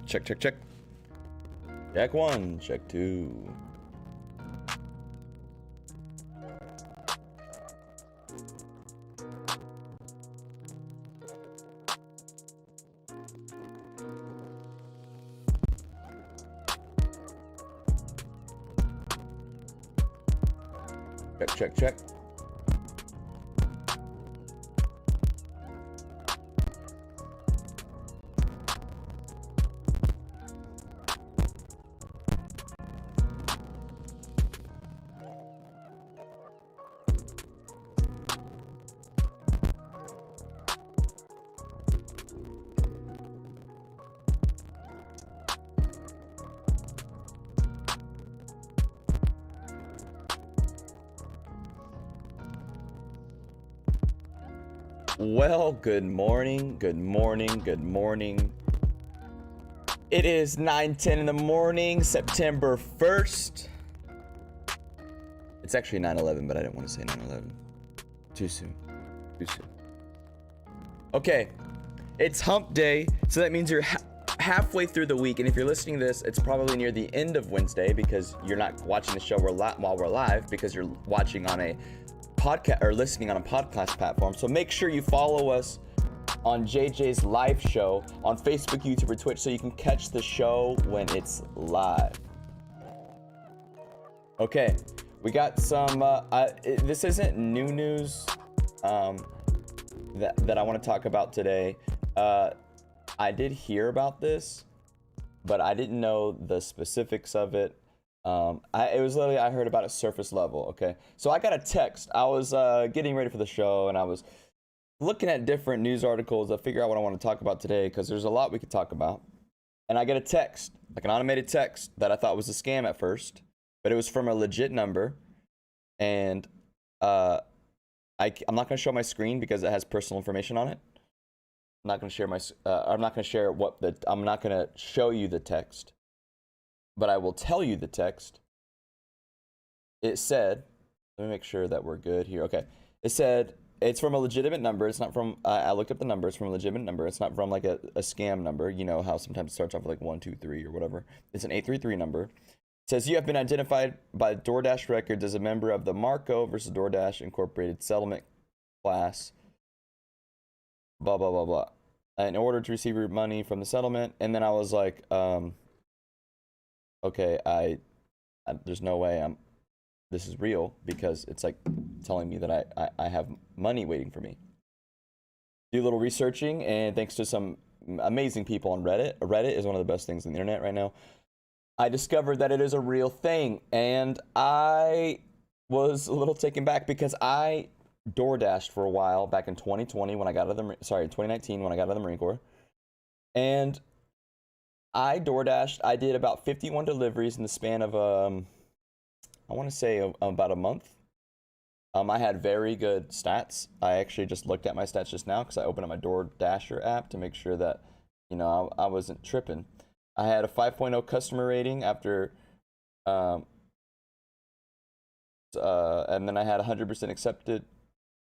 Check, check, check. Check one, check two. Check, check, check. Well, good morning, good morning, good morning. It is 9:10 in the morning, September 1st. It's actually 9/11, but I didn't want to say 9/11. Too soon. Too soon. Okay, it's hump day, so that means you're halfway through the week, and if you're listening to this, it's probably near the end of Wednesday because you're not watching the show while we're live because you're watching on a podcast or listening on a podcast platform. So make sure you follow us on JJ's live show on Facebook, YouTube, or Twitch so you can catch the show when it's live. Okay, we got some this isn't new news that I want to talk about today. I did hear about this, but I didn't know the specifics of it. It was literally, I heard about it surface level. Okay, so I got a text. I was getting ready for the show and I was looking at different news articles to figure out what I want to talk about today because there's a lot we could talk about. And I get a text, like an automated text that I thought was a scam at first, but it was from a legit number. And I'm not going to show my screen because it has personal information on it. I'm not going to share I'm not going to share I'm not going to show you the text, but I will tell you the text. It said, let me make sure that we're good here. Okay. It said, it's from a legitimate number. It's not from, I looked up the number. It's from a legitimate number. It's not from like a scam number. You know how sometimes it starts off with like 1, 2, 3 or whatever. It's an 833 number. It says, you have been identified by DoorDash records as a member of the Marco versus DoorDash Incorporated settlement class. Blah, blah, blah, blah. In order to receive your money from the settlement. And then I was like, okay, there's no way this is real because it's like telling me that I have money waiting for me. Do a little researching, and thanks to some amazing people on Reddit. Reddit is one of the best things on the internet right now. I discovered that it is a real thing, and I was a little taken back because I DoorDashed for a while back in 2020 when I got out of the 2019 when I got out of the Marine Corps, and I DoorDashed. I did about 51 deliveries in the span of I want to say about a month. I had very good stats. I actually just looked at my stats just now because I opened up my DoorDasher app to make sure that, you know, I wasn't tripping. I had a 5.0 customer rating after, and then I had 100% accepted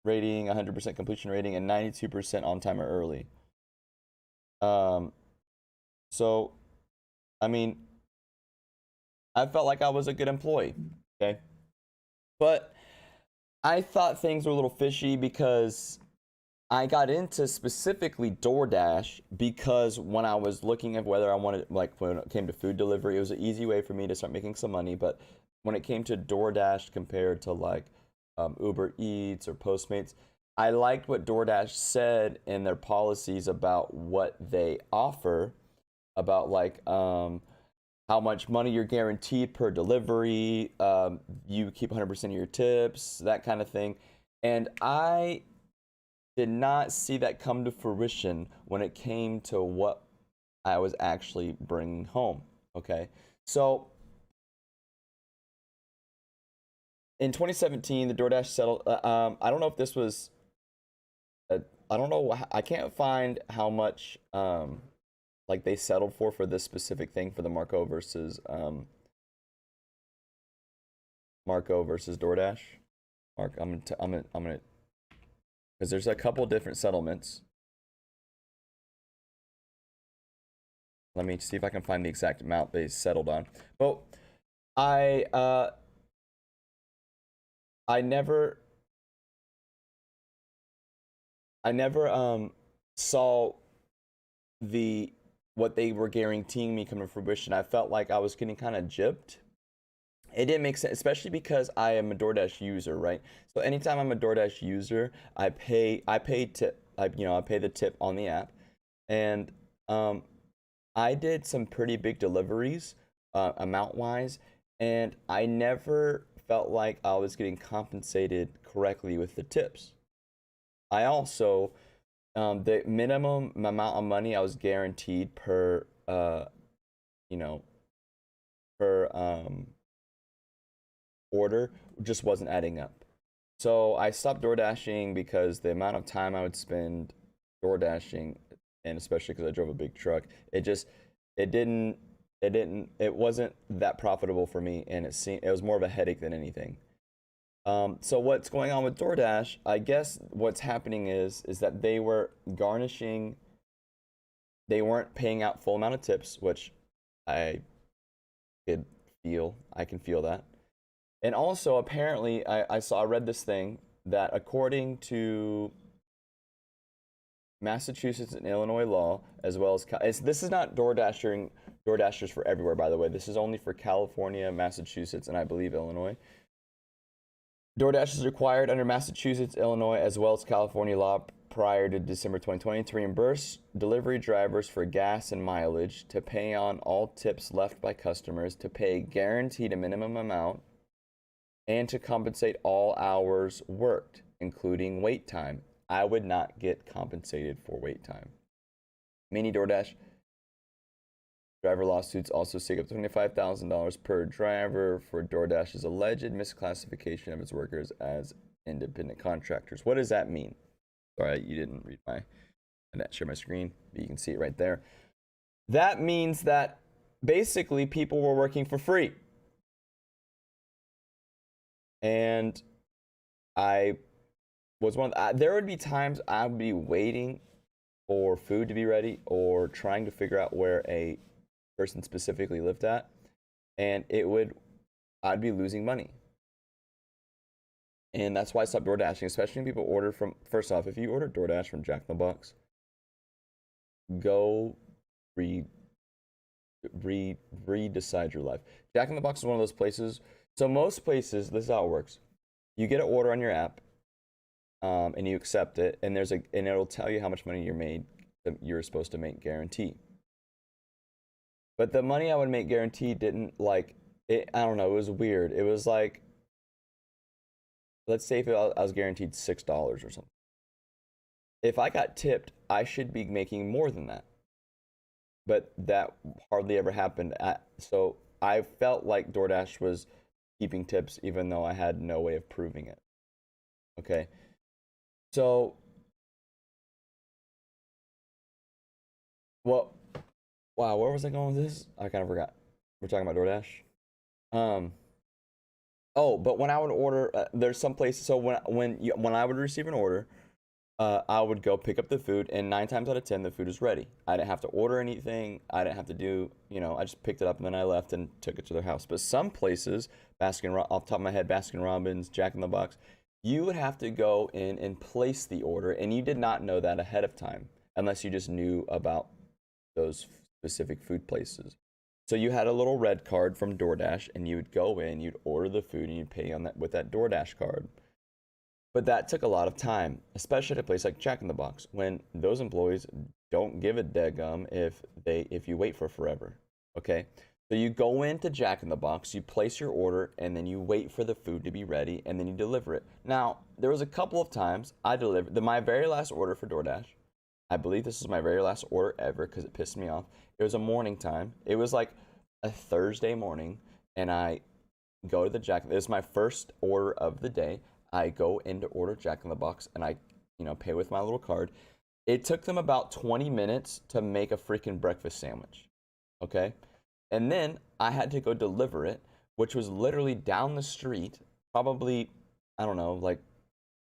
rating, 100% completion rating, and 92% on time or early. So, I mean, I felt like I was a good employee, okay? But I thought things were a little fishy because I got into specifically DoorDash because when I was looking at whether I wanted, like when it came to food delivery, it was an easy way for me to start making some money. But when it came to DoorDash compared to like Uber Eats or Postmates, I liked what DoorDash said in their policies about what they offer, about like how much money you're guaranteed per delivery, you keep 100% of your tips, that kind of thing. And I did not see that come to fruition when it came to what I was actually bringing home, okay? So in 2017, the DoorDash settled, I don't know if this was, I don't know, I can't find how much, like they settled for this specific thing for the Marco versus DoorDash. I'm gonna, because there's a couple different settlements. Let me see if I can find the exact amount they settled on. But I uh I never I never saw the what they were guaranteeing me come to fruition. I felt like I was getting kind of gypped. It didn't make sense, especially because I am a DoorDash user, right? So anytime I'm a DoorDash user, I pay tip, I pay the tip on the app, and um, I did some pretty big deliveries, amount wise, and I never felt like I was getting compensated correctly with the tips. I also, the minimum amount of money I was guaranteed per, you know, per order just wasn't adding up. So I stopped door dashing because the amount of time I would spend door dashing, and especially because I drove a big truck, it just it didn't it wasn't that profitable for me, and it was more of a headache than anything. So what's going on with DoorDash? I guess what's happening is that they were garnishing, they weren't paying out full amount of tips, which I I can feel that. And also, apparently, I read this thing that according to Massachusetts and Illinois law, as well as this is not DoorDashers for everywhere, by the way. This is only for California, Massachusetts, and I believe Illinois. DoorDash is required under Massachusetts, Illinois, as well as California law prior to December 2020 to reimburse delivery drivers for gas and mileage, to pay on all tips left by customers, to pay guaranteed a minimum amount, and to compensate all hours worked, including wait time. I would not get compensated for wait time. Many DoorDash driver lawsuits also seek up to $25,000 per driver for DoorDash's alleged misclassification of its workers as independent contractors. What does that mean? Sorry, you didn't read I didn't share my screen, but you can see it right there. That means that basically people were working for free. And I was there would be times I would be waiting for food to be ready or trying to figure out where a person specifically lived at, and I'd be losing money. And that's why I stopped door dashing, especially when people order from, first off, if you order DoorDash from Jack in the Box, go decide your life. Jack in the Box is one of those places. So most places, this is how it works. You get an order on your app, and you accept it, and it'll tell you how much money you're supposed to make guaranteed. But the money I would make guaranteed didn't like it. I don't know. It was weird. It was like, let's say if I was guaranteed $6 or something. If I got tipped, I should be making more than that. But that hardly ever happened. So I felt like DoorDash was keeping tips, even though I had no way of proving it. Okay. So, well, wow, where was I going with this? I kind of forgot. We're talking about DoorDash. Oh, but when I would order, there's some places. So when I would receive an order, I would go pick up the food, and 9 times out of 10, the food is ready. I didn't have to order anything. I didn't have to do, I just picked it up and then I left and took it to their house. But some places, off the top of my head, Baskin Robbins, Jack in the Box, you would have to go in and place the order, and you did not know that ahead of time unless you just knew about those specific food places. So you had a little red card from DoorDash, and you would go in, you'd order the food, and you'd pay on that with that DoorDash card. But that took a lot of time, especially at a place like Jack in the Box, when those employees don't give a daggum if you wait for forever. Okay? So you go into Jack in the Box, you place your order, and then you wait for the food to be ready, and then you deliver it. Now, there was a couple of times I delivered my very last order for DoorDash. I believe this is my very last order ever because it pissed me off. It was a morning time. It was like a Thursday morning, and I go to the Jack. This is my first order of the day. I go in to order Jack in the Box, and I, pay with my little card. It took them about 20 minutes to make a freaking breakfast sandwich. Okay? And then I had to go deliver it, which was literally down the street, probably, I don't know, like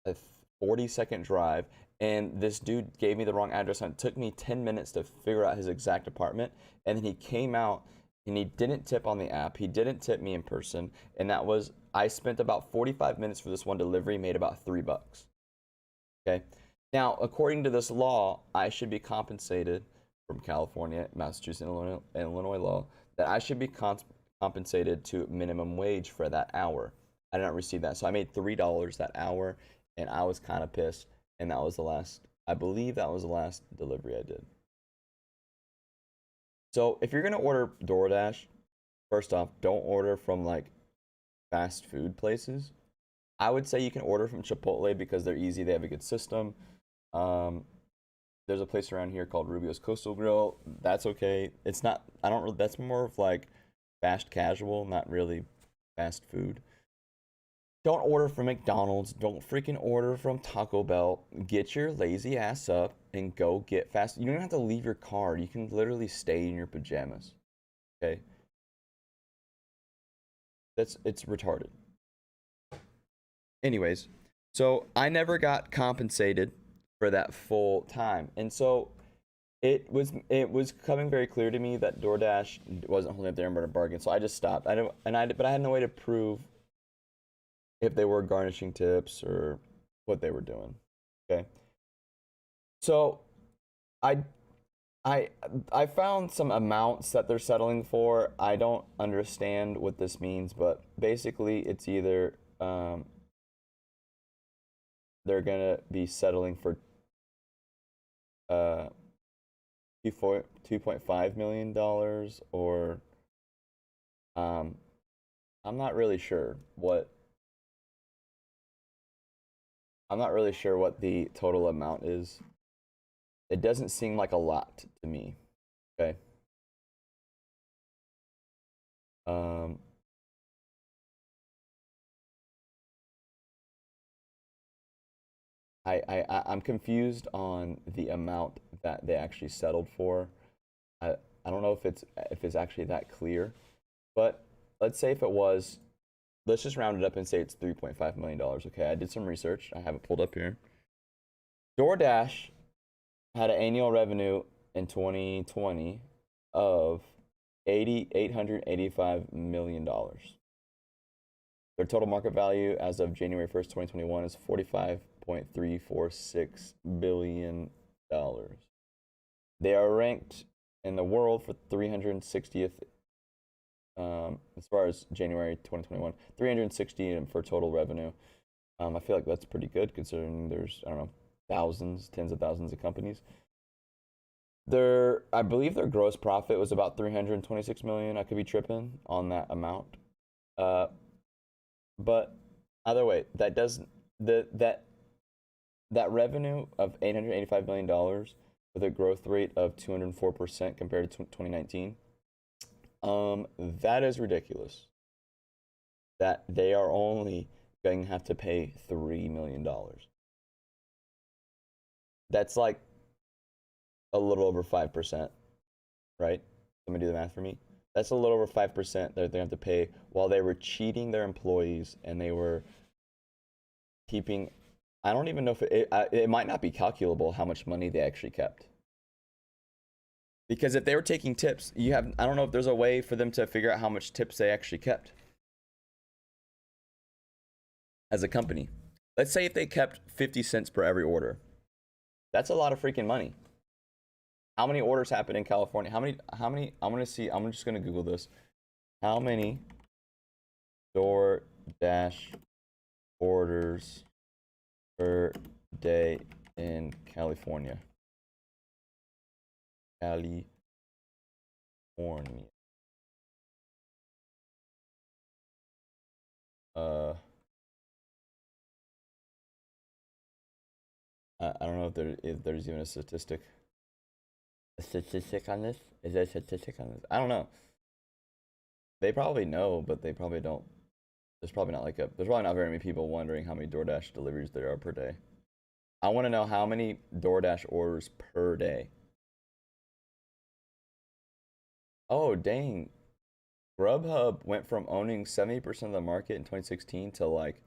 a 40-second drive. And this dude gave me the wrong address, and it took me 10 minutes to figure out his exact apartment. And then he came out and he didn't tip on the app. He didn't tip me in person. And that was, I spent about 45 minutes for this one delivery, made about $3. Okay. Now, according to this law, I should be compensated from California, Massachusetts, and Illinois law, that I should be compensated to minimum wage for that hour. I did not receive that. So I made $3 that hour, and I was kind of pissed. And that was the last, I believe that was the last delivery I did. So if you're going to order DoorDash, first off, don't order from like fast food places. I would say you can order from Chipotle because they're easy. They have a good system. There's a place around here called Rubio's Coastal Grill. That's okay. It's not, I don't really, that's more of like fast casual, not really fast food. Don't order from McDonald's. Don't freaking order from Taco Bell. Get your lazy ass up and go get fast. You don't have to leave your car. You can literally stay in your pajamas. Okay? It's retarded. Anyways, so I never got compensated for that full time. And so it was coming very clear to me that DoorDash wasn't holding up their end of the bargain. So I just stopped. But I had no way to prove if they were garnishing tips or what they were doing. Okay. So I found some amounts that they're settling for. I don't understand what this means, but basically it's either they're gonna be settling for $2.5 million, or I'm not really sure what the total amount is. It doesn't seem like a lot to me. Okay. I'm confused on the amount that they actually settled for. I don't know if it's actually that clear, but let's say if it was, let's just round it up and say it's $3.5 million. Okay, I did some research. I have it pulled up here. DoorDash had an annual revenue in 2020 of $885 million. Their total market value as of January 1st, 2021 is $45.346 billion. They are ranked in the world for 360th, as far as January 2021, 360 for total revenue. I feel like that's pretty good considering there's, I don't know, thousands, tens of thousands of companies. I believe their gross profit was about 326 million. I could be tripping on that amount. But either way, that revenue of $885 million with a growth rate of 204% compared to 2019, that is ridiculous. That they are only going to have to pay $3 million. That's like a little over 5%, right? Somebody do the math for me. That's a little over 5% that they have to pay while they were cheating their employees and they were keeping. I don't even know if it might not be calculable how much money they actually kept. Because if they were taking tips, I don't know if there's a way for them to figure out how much tips they actually kept as a company. Let's say if they kept 50 cents per every order. That's a lot of freaking money. How many orders happen in California? How many, I'm just going to Google this. How many DoorDash orders per day in California? California. I don't know if there's even a statistic. A statistic on this? Is there a statistic on this? I don't know. They probably know, but they probably don't. There's probably not very many people wondering how many DoorDash deliveries there are per day. I want to know how many DoorDash orders per day. Oh, dang. Grubhub went from owning 70% of the market in 2016 to like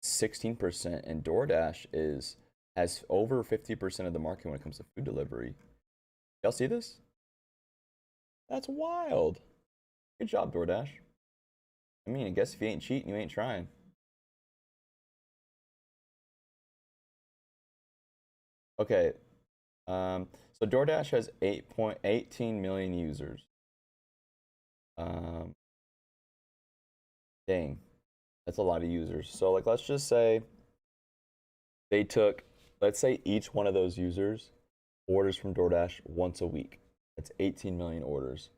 16%, and DoorDash is has over 50% of the market when it comes to food delivery. Y'all see this? That's wild. Good job, DoorDash. I mean, I guess if you ain't cheating, you ain't trying. Okay. So DoorDash has 8.18 million users. Dang. That's a lot of users. So like let's just say they took, let's say each one of those users orders from DoorDash once a week. That's 18 million orders.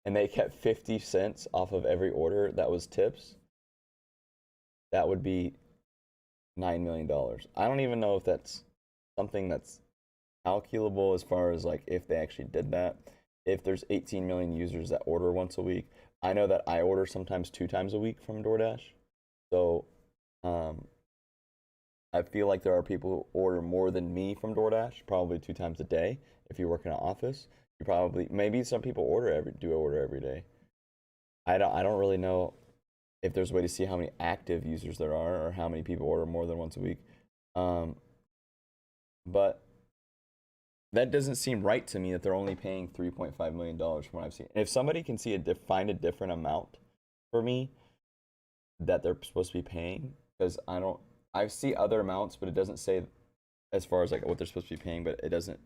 And they kept 50 cents off of every order that was tips. That would be $9 million. I don't even know if that's something that's calculable as far as like if they actually did that. If there's 18 million users that order once a week, I know that I order sometimes 2 times a week from DoorDash. So I feel like there are people who order more than me from DoorDash, probably 2 times a day. If you work in an office, you probably, maybe some people order every day. I don't really know if there's a way to see how many active users there are or how many people order more than once a week. But that doesn't seem right to me that they're only paying $3.5 million from what I've seen. And if somebody can see find a different amount for me that they're supposed to be paying, because I see other amounts, but it doesn't say as far as like what they're supposed to be paying, but it doesn't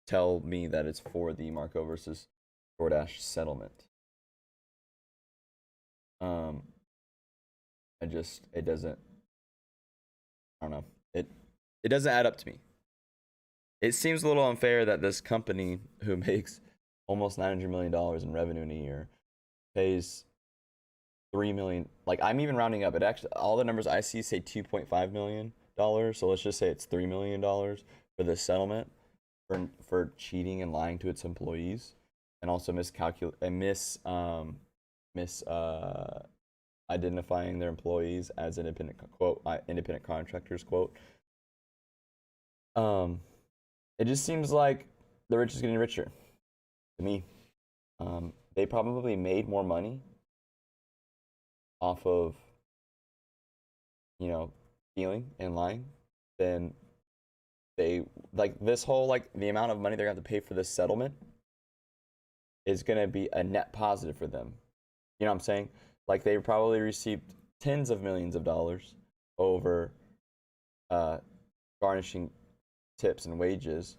tell me that it's for the Marco versus DoorDash settlement. It doesn't, I don't know. It doesn't add up to me. It seems a little unfair that this company who makes almost $900 million in revenue in a year pays $3 million. Like I'm even rounding up. It actually, all the numbers I see say $2.5 million. So let's just say it's $3 million for this settlement for cheating and lying to its employees, and also identifying their employees as independent contractors quote. It just seems like the rich is getting richer to me. They probably made more money off of, stealing and lying than they, like this whole, like the amount of money they're going to have to pay for this settlement is going to be a net positive for them. You know what I'm saying? Like they probably received tens of millions of dollars over garnishing tips and wages,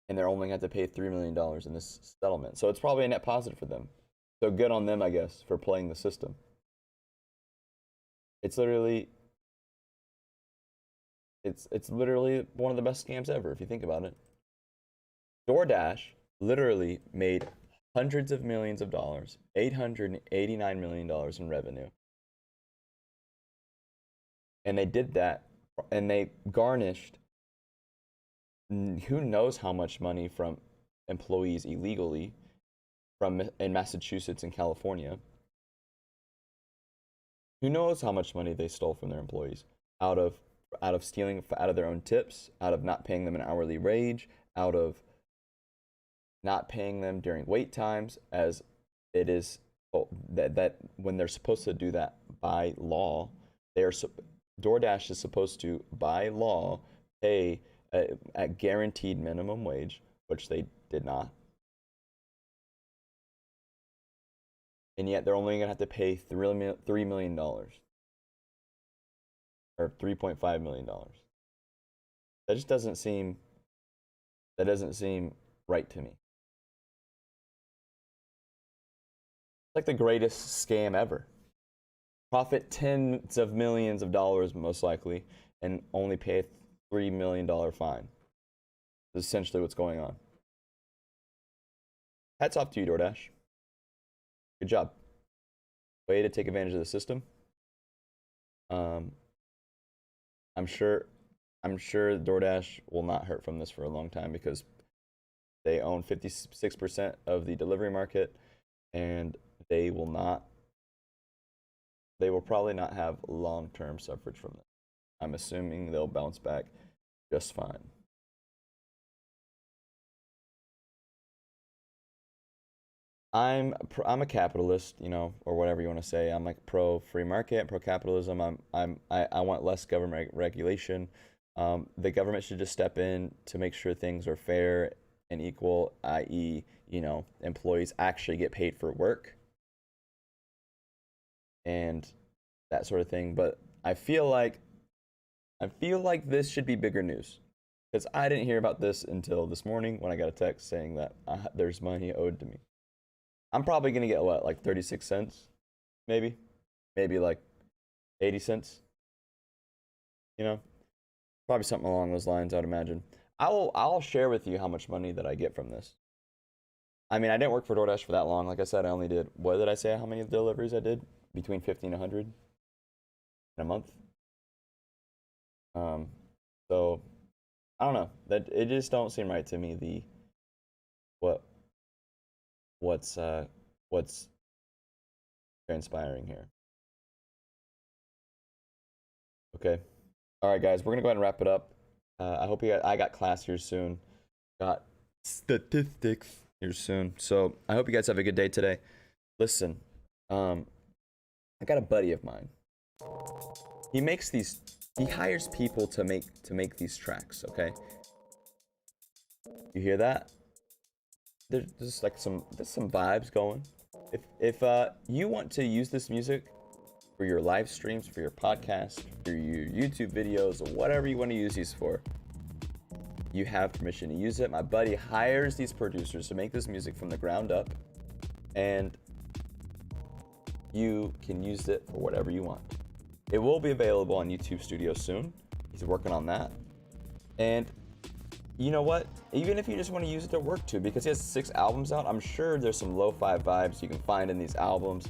and they're only going to have to pay $3 million in this settlement. So it's probably a net positive for them. So good on them, I guess, for playing the system. It's literally one of the best scams ever if you think about it. DoorDash literally made hundreds of millions of dollars, $889 million in revenue. And they did that, and they garnished who knows how much money from employees illegally in Massachusetts and California. Who knows how much money they stole from their employees out of stealing out of their own tips, out of not paying them an hourly wage, out of not paying them during wait times, as it is that when they're supposed to do that by law, DoorDash is supposed to by law pay a guaranteed minimum wage, which they did not. And yet they're only going to have to pay $3 million or $3.5 million. That just doesn't seem right to me. It's like the greatest scam ever. Profit tens of millions of dollars most likely and only pay a $3 million fine. That's essentially what's going on. Hats off to you, DoorDash. Good job. Way to take advantage of the system. I'm sure DoorDash will not hurt from this for a long time because they own 56% of the delivery market, and they will probably not have long-term suffrage from this. I'm assuming they'll bounce back just fine. . I'm a capitalist, you know, or whatever you want to say. I'm like pro free market, pro capitalism. I want less government regulation. The government should just step in to make sure things are fair and equal, i.e., you know, employees actually get paid for work and that sort of thing. But I feel like this should be bigger news because I didn't hear about this until this morning when I got a text saying that there's money owed to me. I'm probably gonna get what, like 36 cents, maybe like 80 cents. You know, probably something along those lines. I'd imagine. I'll share with you how much money that I get from this. I mean, I didn't work for DoorDash for that long. Like I said, I only did, what did I say? How many deliveries I did? Between 50 and 100 in a month. Um, so I don't know. That it just don't seem right to me. The what what's transpiring here. Okay. All right, guys, we're gonna go ahead and wrap it up. I hope you guys, I got class here soon. Got statistics here soon. So I hope you guys have a good day today. Listen, I got a buddy of mine. He makes these. He hires people to make these tracks. Okay. You hear that? There's like there's some vibes going. If you want to use this music for your live streams, for your podcast, for your YouTube videos, or whatever you want to use these for, you have permission to use it. My buddy hires these producers to make this music from the ground up, and you can use it for whatever you want. It will be available on YouTube Studio soon. He's working on that. And you know what? Even if you just want to use it to work to, because he has 6 albums out, I'm sure there's some lo-fi vibes you can find in these albums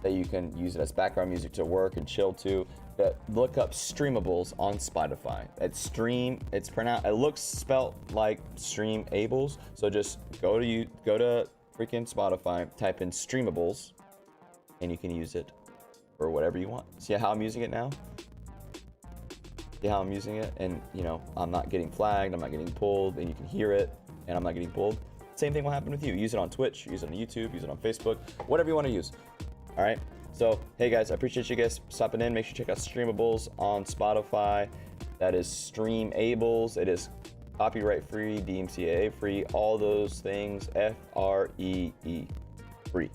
that you can use it as background music to work and chill to. But look up Streamables on Spotify. It looks spelt like Streamables. So just go to freaking Spotify, type in Streamables, and you can use it for whatever you want. See how I'm using it now? See how I'm using it? And you know, I'm not getting flagged, I'm not getting pulled, and you can hear it, and I'm not getting pulled. Same thing will happen with you. Use it on Twitch, use it on YouTube, use it on Facebook, whatever you want to use. All right. So, hey guys, I appreciate you guys stopping in. Make sure you check out Streamables on Spotify. That is Streamables. It is copyright free, DMCA free, all those things. FREE, free.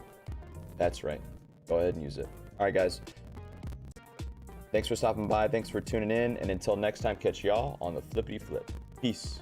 That's right. Go ahead and use it. All right, guys. Thanks for stopping by. Thanks for tuning in. And until next time, catch y'all on the flippity flip. Peace.